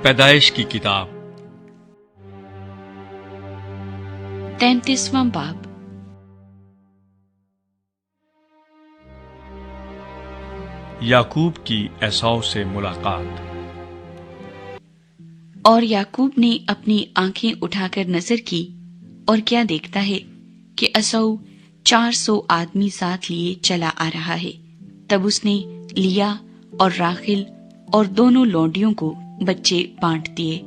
पैदाइश की किताब 33वां बाब। याकूब की एसाव से मुलाकात। और याकूब ने अपनी आंखें उठाकर नजर की, और क्या देखता है कि एसाव 400 आदमी साथ लिए चला आ रहा है। तब उसने लिया और राखिल और दोनों लौंडियों को बच्चे बांट दिए,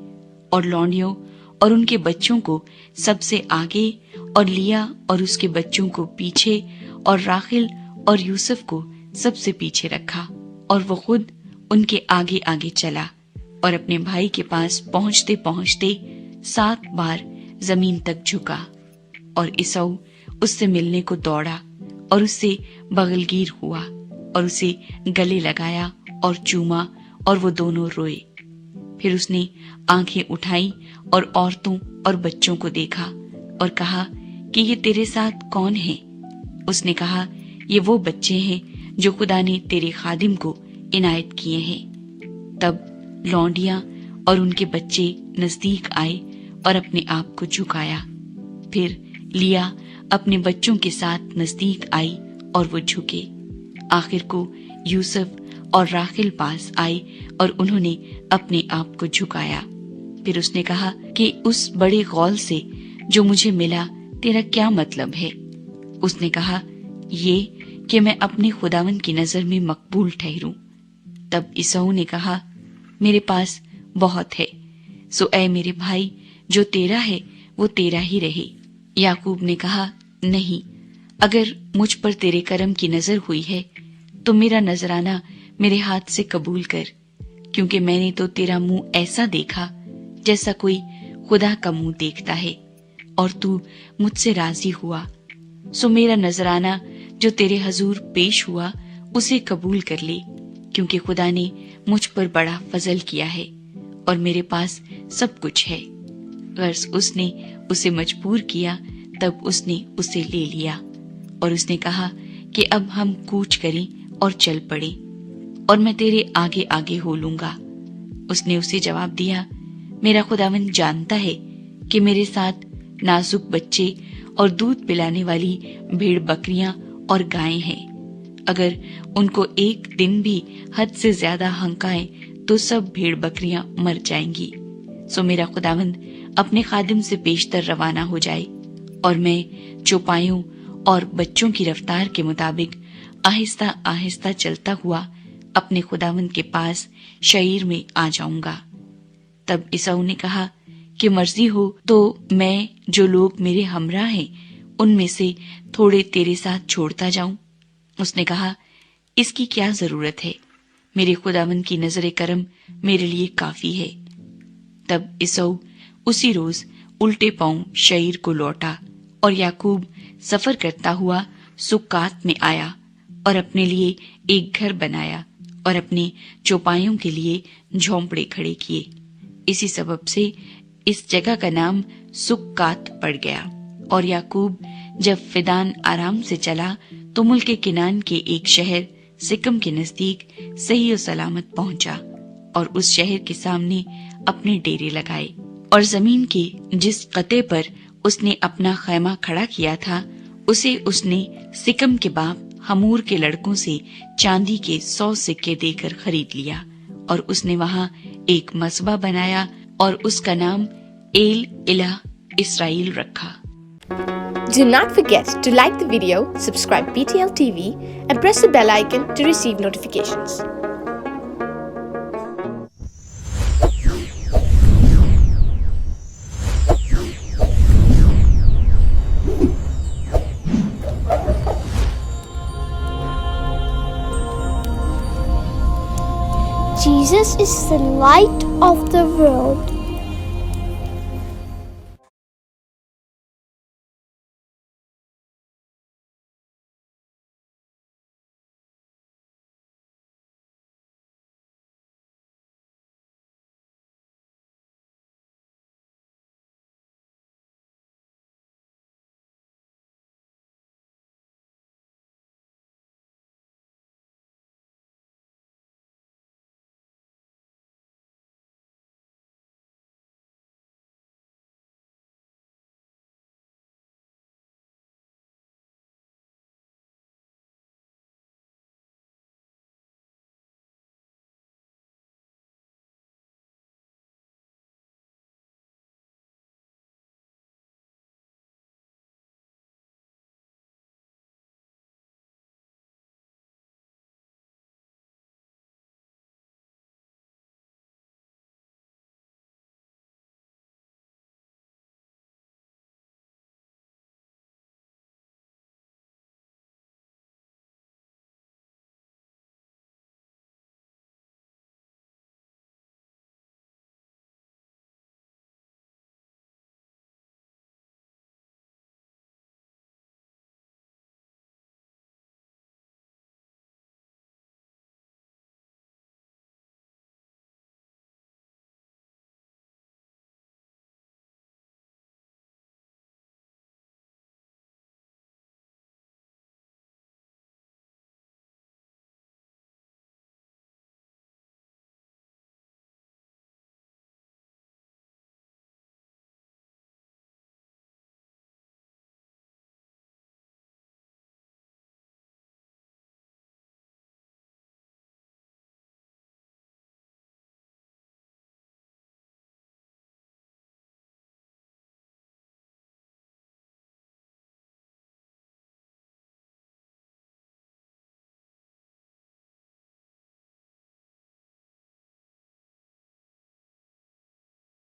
और लौंडियों और उनके बच्चों को सबसे आगे, और लिया और उसके बच्चों को पीछे, और राखिल और यूसुफ को सबसे पीछे रखा। और वो खुद उनके आगे आगे चला, और अपने भाई के पास पहुंचते पहुंचते 7 बार जमीन तक झुका। और एसाव उससे मिलने को दौड़ा और उससे बगलगीर हुआ, और उसे गले लगाया और चूमा, और वो दोनों रोए। फिर उसने आंखें उठाई और औरतों और बच्चों को देखा, और कहा कि ये तेरे साथ कौन है? उसने कहा, ये वो बच्चे हैं जो खुदा ने तेरे खादिम को इनायत किए हैं। तब लौंडियां और उनके बच्चे नजदीक आए और अपने आप को झुकाया। फिर लिया अपने बच्चों के साथ नजदीक आई और वो झुके। आखिर को यूसुफ और राखिल पास आए और उन्होंने अपने आप को झुकाया। फिर उसने कहा कि उस बड़े गौल से जो मुझे मिला तेरा क्या मतलब है? उसने कहा, ये कि मैं अपने खुदावंद की नजर में मकबूल ठहरूं। तब एसाव ने कहा, मेरे पास बहुत है, सो ऐ मेरे भाई, जो तेरा है वो तेरा ही रहे। याकूब ने कहा, नहीं, अगर मुझ पर तेरे करम की नजर हुई है तो मेरा नजराना मेरे हाथ से कबूल कर, क्योंकि मैंने तो तेरा मुंह ऐसा देखा जैसा कोई खुदा का मुंह देखता है, और तू मुझसे राजी हुआ। सो मेरा नजराना जो तेरे हजूर पेश हुआ उसे कबूल कर ले, क्योंकि खुदा ने मुझ पर बड़ा फजल किया है और मेरे पास सब कुछ है। गर्ज उसने उसे मजबूर किया, तब उसने उसे ले लिया। और उसने कहा कि अब हम कूच करें और चल पड़े, और मैं तेरे आगे आगे हो लूंगा। उसने उसे जवाब दिया, मेरा खुदावंद जानता है कि मेरे साथ नाजुक बच्चे और दूध पिलाने वाली भेड़ बकरियां और गायें हैं। अगर उनको एक दिन भी हद से ज्यादा हंकाएं तो सब भेड़ बकरियां मर जाएंगी। सो मेरा खुदावंद अपने खादिम से पेशतर रवाना हो जाए, और मैं चौपाइयों और बच्चों की रफ्तार के मुताबिक आहिस्ता आहिस्ता चलता हुआ अपने खुदावंद के पास शईर में आ जाऊंगा। तब एसाव ने कहा कि मर्जी हो तो मैं जो लोग मेरे हमरा हैं उनमें से थोड़े तेरे साथ छोड़ता जाऊं। उसने कहा, इसकी क्या जरूरत है, मेरे खुदावंद की नजरे करम मेरे लिए काफी है। तब एसाव उसी रोज उल्टे पांव शईर को लौटा, और याकूब सफर करता हुआ सुक्कात में आया और अपने लिए एक घर बनाया और अपने चौपाइयों के लिए झोंपड़े खड़े किए। इसी सबब से इस जगह का नाम सुक्कात पड़ गया। और याकूब जब फिदान आराम से चला तो मुल्क किनान के एक शहर सिकम के नजदीक सही और सलामत पहुंचा, और उस शहर के सामने अपने डेरे लगाए। और जमीन के जिस कते पर उसने अपना खैमा खड़ा किया था उसे उसने सिकम के बाप हमूर के लड़कों से चांदी के 100 सिक्के देकर खरीद लिया, और उसने वहां एक मसबा बनाया और उसका नाम एल इलाह इसराइल रखा। Do not forget to like the video, subscribe BTL TV and press the bell icon to receive notifications. Jesus is the light of the world.